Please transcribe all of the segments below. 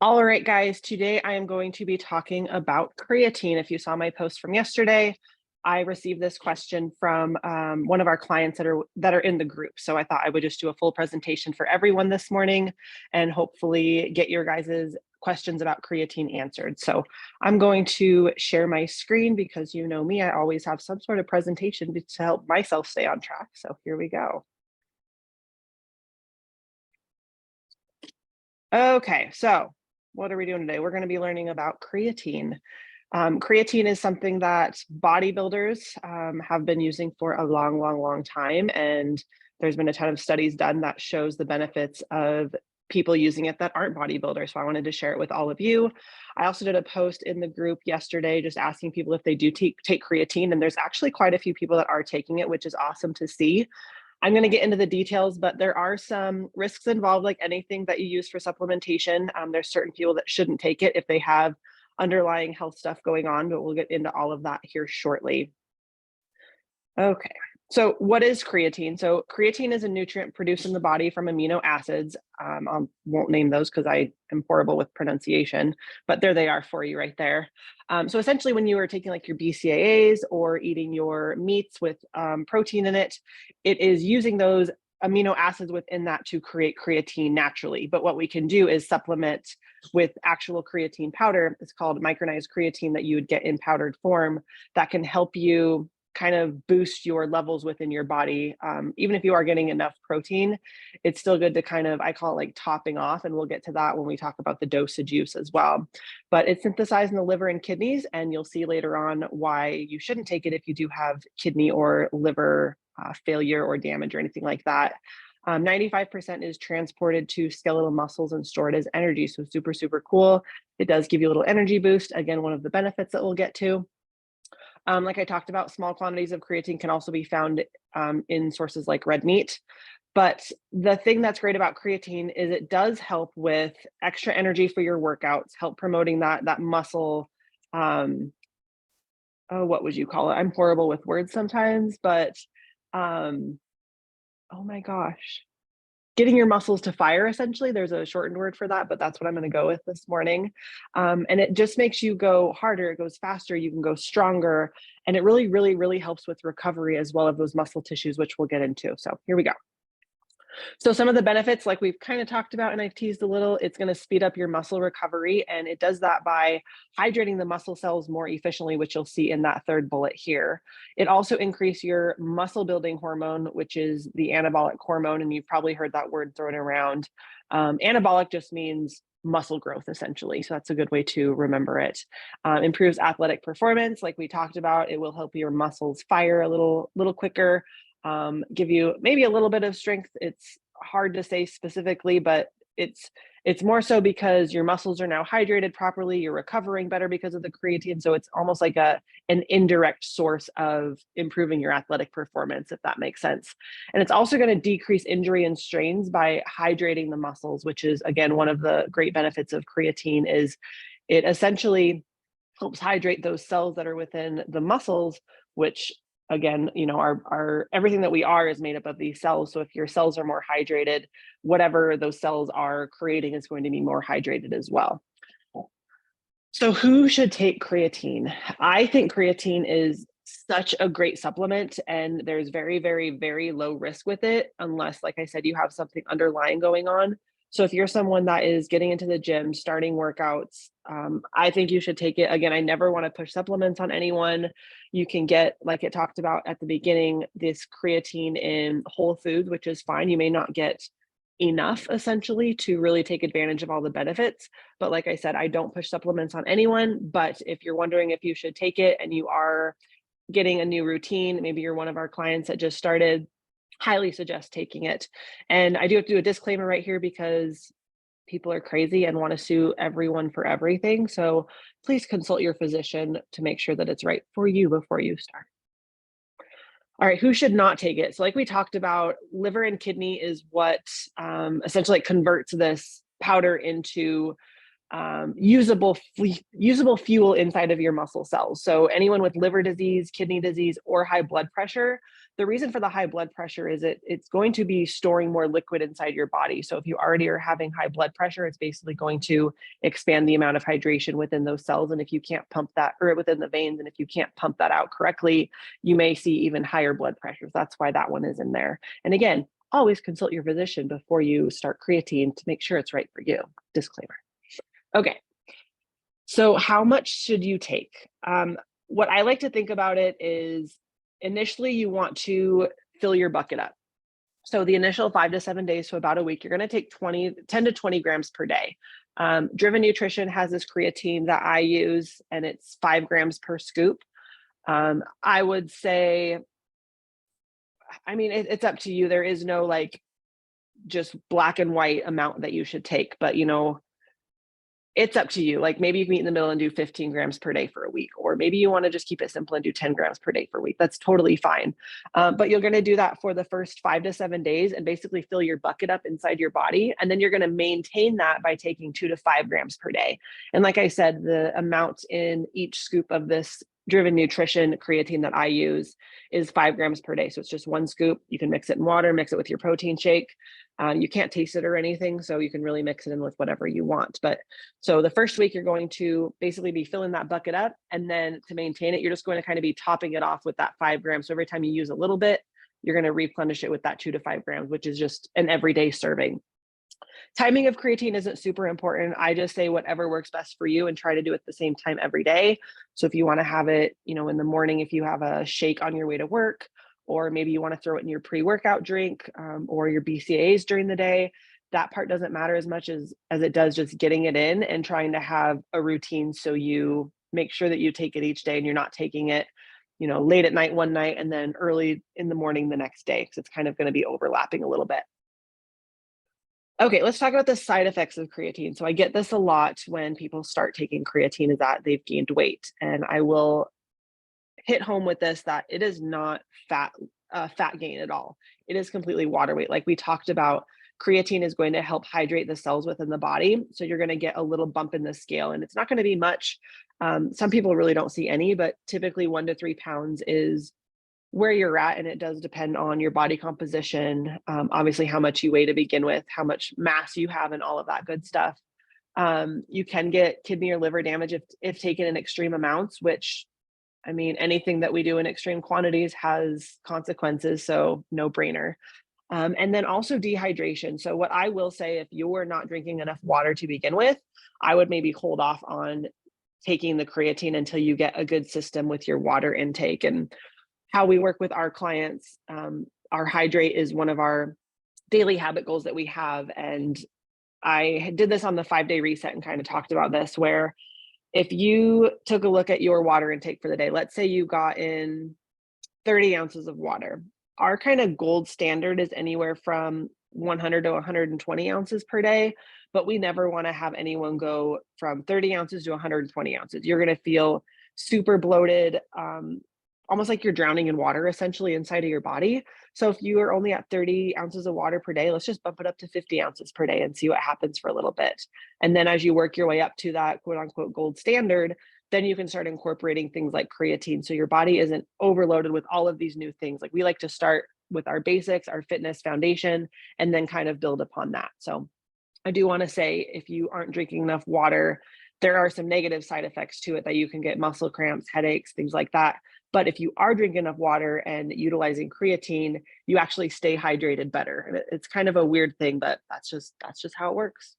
All right, guys, today I am going to be talking about creatine. If you saw my post from yesterday, I received this question from one of our clients that are in the group. So I thought I would just do a full presentation for everyone this morning and hopefully get your guys' questions about creatine answered. So I'm going to share my screen because you know me, I always have some sort of presentation to help myself stay on track. So here we go. Okay, so what are we doing today? We're going to be learning about creatine. Creatine is something that bodybuilders have been using for a long, long, long time. And there's been a ton of studies done that shows the benefits of people using it that aren't bodybuilders. So I wanted to share it with all of you. I also did a post in the group yesterday just asking people if they do take creatine. And there's actually quite a few people that are taking it, which is awesome to see. I'm going to get into the details, but there are some risks involved, like anything that you use for supplementation. There's certain people that shouldn't take it if they have underlying health stuff going on, but we'll get into all of that here shortly. Okay, so what is creatine? So creatine is a nutrient produced in the body from amino acids. I won't name those because I am horrible with pronunciation, but there they are for you right there. So essentially when you are taking like your BCAAs or eating your meats with protein in it, it is using those amino acids within that to create creatine naturally. But what we can do is supplement with actual creatine powder. It's called micronized creatine that you would get in powdered form that can help you kind of boost your levels within your body. Even if you are getting enough protein, it's still good to kind of, I call it like topping off, and we'll get to that when we talk about the dosage use as well. But it's synthesized in the liver and kidneys, and you'll see later on why you shouldn't take it if you do have kidney or liver failure or damage or anything like that. 95% is transported to skeletal muscles and stored as energy. So super, super cool. It does give you a little energy boost. Again, one of the benefits that we'll get to. Like I talked about, small quantities of creatine can also be found in sources like red meat. But the thing that's great about creatine is it does help with extra energy for your workouts, help promoting that muscle. Oh, what would you call it? I'm horrible with words sometimes, but um, oh my gosh, getting your muscles to fire, essentially. There's a shortened word for that, but that's what I'm going to go with this morning. And it just makes you go harder, it goes faster, you can go stronger, and it really, really, really helps with recovery as well of those muscle tissues, which we'll get into. So here we go. So some of the benefits, like we've kind of talked about and I've teased a little, it's going to speed up your muscle recovery, and it does that by hydrating the muscle cells more efficiently, which you'll see in that third bullet here. It also increases your muscle building hormone, which is the anabolic hormone, and you've probably heard that word thrown around. Anabolic just means muscle growth, essentially. So that's a good way to remember it. Improves athletic performance, like we talked about. It will help your muscles fire a little quicker, give you maybe a little bit of strength. It's hard to say specifically, but it's more so because your muscles are now hydrated properly, you're recovering better because of the creatine. So it's almost like an indirect source of improving your athletic performance, if that makes sense. And it's also going to decrease injury and strains by hydrating the muscles, which is, again, one of the great benefits of creatine is it essentially helps hydrate those cells that are within the muscles, which again, you know, our everything that we are is made up of these cells. So if your cells are more hydrated, whatever those cells are creating is going to be more hydrated as well. So who should take creatine? I think creatine is such a great supplement, and there's very, very, very low risk with it, unless, like I said, you have something underlying going on. So if you're someone that is getting into the gym, starting workouts, I think you should take it. Again, I never want to push supplements on anyone. You can get, like it talked about at the beginning, this creatine in whole foods, which is fine. You may not get enough essentially to really take advantage of all the benefits. But like I said, I don't push supplements on anyone. But if you're wondering if you should take it and you are getting a new routine, maybe you're one of our clients that just started, highly suggest taking it. And I do have to do a disclaimer right here because people are crazy and want to sue everyone for everything. So please consult your physician to make sure that it's right for you before you start. All right, who should not take it? So like we talked about, liver and kidney is what essentially converts this powder into usable fuel inside of your muscle cells. So anyone with liver disease, kidney disease, or high blood pressure, the reason for the high blood pressure is it's going to be storing more liquid inside your body. So if you already are having high blood pressure, it's basically going to expand the amount of hydration within those cells. And if you can't pump that, or within the veins, and if you can't pump that out correctly, you may see even higher blood pressures. That's why that one is in there. And again, always consult your physician before you start creatine to make sure it's right for you. Disclaimer. Okay. So how much should you take? What I like to think about it is initially you want to fill your bucket up. So the initial 5 to 7 days, so about a week, you're going to take 10 to 20 grams per day. Driven Nutrition has this creatine that I use, and it's 5 grams per scoop. I would say, I mean, it's up to you. There is no like just black and white amount that you should take, but you know, it's up to you. Like maybe you can meet in the middle and do 15 grams per day for a week, or maybe you want to just keep it simple and do 10 grams per day for a week. That's totally fine. But you're going to do that for the first 5 to 7 days and basically fill your bucket up inside your body. And then you're going to maintain that by taking 2 to 5 grams per day. And like I said, the amount in each scoop of this Driven Nutrition creatine that I use is 5 grams per day. So it's just one scoop. You can mix it in water, mix it with your protein shake. You can't taste it or anything, so you can really mix it in with whatever you want. But so the first week, you're going to basically be filling that bucket up. And then to maintain it, you're just going to kind of be topping it off with that 5 grams. So every time you use a little bit, you're going to replenish it with that 2 to 5 grams, which is just an everyday serving. Timing of creatine isn't super important. I just say whatever works best for you and try to do it at the same time every day. So if you want to have it, you know, in the morning, if you have a shake on your way to work, or maybe you want to throw it in your pre-workout drink or your BCAAs during the day, that part doesn't matter as much as it does just getting it in and trying to have a routine. So you make sure that you take it each day and you're not taking it, you know, late at night one night and then early in the morning the next day, because it's kind of going to be overlapping a little bit. Okay, let's talk about the side effects of creatine. So I get this a lot when people start taking creatine, is that they've gained weight. And I will hit home with this, that it is not fat gain at all. It is completely water weight. Like we talked about, creatine is going to help hydrate the cells within the body. So you're going to get a little bump in the scale, and it's not going to be much. Some people really don't see any, but typically 1 to 3 pounds is where you're at. And it does depend on your body composition, obviously how much you weigh to begin with, how much mass you have, and all of that good stuff. You can get kidney or liver damage if taken in extreme amounts, which, I mean, anything that we do in extreme quantities has consequences, so no brainer. And then also dehydration. So what I will say, if you're not drinking enough water to begin with, I would maybe hold off on taking the creatine until you get a good system with your water intake. And how we work with our clients, our hydrate is one of our daily habit goals that we have. And I did this on the 5-day reset and kind of talked about this, where if you took a look at your water intake for the day, let's say you got in 30 ounces of water. Our kind of gold standard is anywhere from 100 to 120 ounces per day, but we never want to have anyone go from 30 ounces to 120 ounces. You're going to feel super bloated, almost like you're drowning in water essentially inside of your body. So if you are only at 30 ounces of water per day, let's just bump it up to 50 ounces per day and see what happens for a little bit. And then as you work your way up to that quote unquote gold standard, then you can start incorporating things like creatine. So your body isn't overloaded with all of these new things. Like we like to start with our basics, our fitness foundation, and then kind of build upon that. So I do want to say, if you aren't drinking enough water, there are some negative side effects to it that you can get muscle cramps, headaches, things like that. But if you are drinking enough water and utilizing creatine, you actually stay hydrated better. And it's kind of a weird thing, but that's just how it works.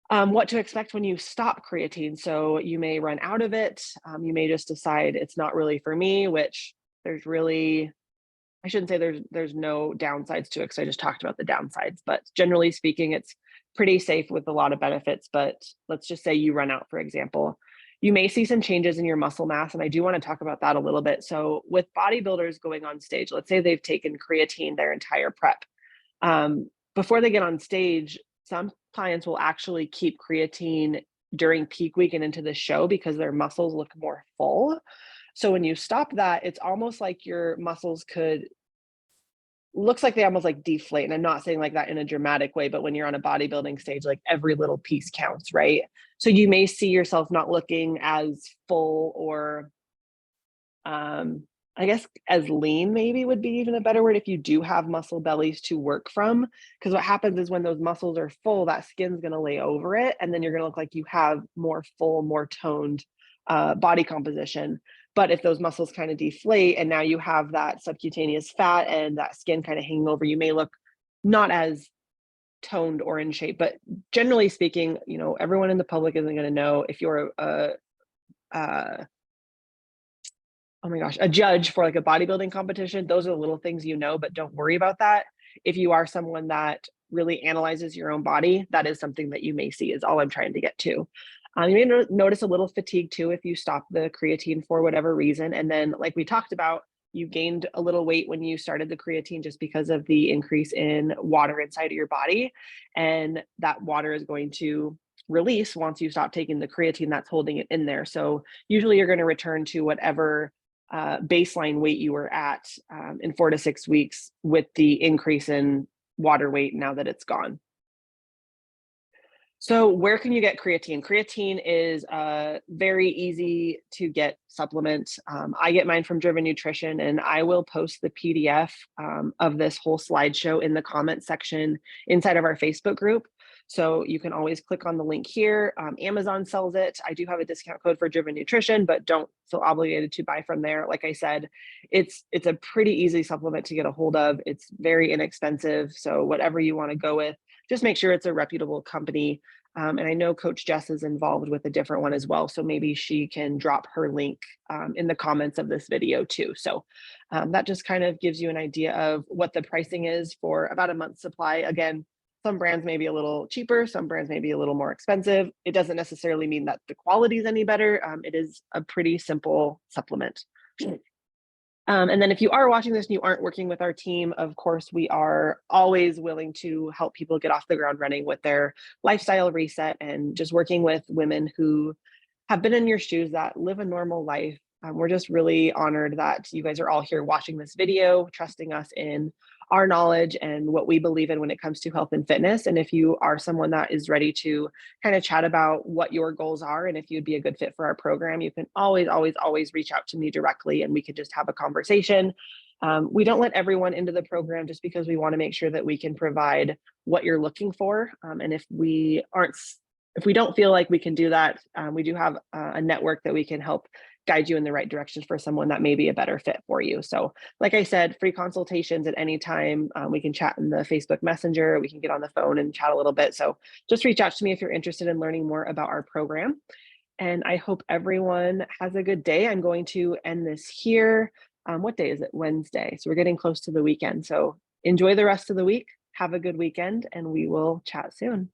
What to expect when you stop creatine. So you may run out of it. You may just decide it's not really for me, which there's really, I shouldn't say there's no downsides to it, because I just talked about the downsides, but generally speaking, it's pretty safe with a lot of benefits. But let's just say you run out, for example. You may see some changes in your muscle mass, and I do want to talk about that a little bit. So with bodybuilders going on stage, let's say they've taken creatine their entire prep. Before they get on stage, some clients will actually keep creatine during peak week and into the show because their muscles look more full. So when you stop that, it's almost like your muscles looks like they almost like deflate. And I'm not saying like that in a dramatic way, but when you're on a bodybuilding stage, like every little piece counts, right? So you may see yourself not looking as full or I guess as lean maybe would be even a better word if you do have muscle bellies to work from. Because what happens is when those muscles are full, that skin's gonna lay over it, and then you're gonna look like you have more full, more toned body composition. But if those muscles kind of deflate and now you have that subcutaneous fat and that skin kind of hanging over, you may look not as toned or in shape. But generally speaking, everyone in the public isn't going to know if you're a oh my gosh, a judge for like a bodybuilding competition. Those are the little things but don't worry about that. If you are someone that really analyzes your own body, that is something that you may see, is all I'm trying to get to. You may notice a little fatigue too if you stop the creatine for whatever reason. And then, like we talked about, you gained a little weight when you started the creatine just because of the increase in water inside of your body. And that water is going to release once you stop taking the creatine that's holding it in there. So usually you're going to return to whatever baseline weight you were at in 4 to 6 weeks with the increase in water weight now that it's gone. So where can you get creatine? Creatine is a very easy to get supplement. I get mine from Driven Nutrition, and I will post the PDF of this whole slideshow in the comment section inside of our Facebook group. So you can always click on the link here. Amazon sells it. I do have a discount code for Driven Nutrition, but don't feel obligated to buy from there. Like I said, it's a pretty easy supplement to get a hold of. It's very inexpensive. So whatever you want to go with, just make sure it's a reputable company. And I know Coach Jess is involved with a different one as well. So maybe she can drop her link in the comments of this video too. So that just kind of gives you an idea of what the pricing is for about a month's supply. Again, some brands may be a little cheaper, some brands may be a little more expensive. It doesn't necessarily mean that the quality is any better. It is a pretty simple supplement. And then if you are watching this and you aren't working with our team, of course, we are always willing to help people get off the ground running with their lifestyle reset, and just working with women who have been in your shoes that live a normal life. We're just really honored that you guys are all here watching this video, trusting us in our knowledge and what we believe in when it comes to health and fitness. And if you are someone that is ready to kind of chat about what your goals are and if you'd be a good fit for our program, you can always reach out to me directly and we can just have a conversation. We don't let everyone into the program just because we want to make sure that we can provide what you're looking for. And if we don't feel like we can do that, we do have a network that we can help guide you in the right direction for someone that may be a better fit for you. So like I said, free consultations at any time. We can chat in the Facebook Messenger, we can get on the phone and chat a little bit. So just reach out to me if you're interested in learning more about our program. And I hope everyone has a good day. I'm going to end this here. What day is it? Wednesday. So we're getting close to the weekend. So enjoy the rest of the week. Have a good weekend, and we will chat soon.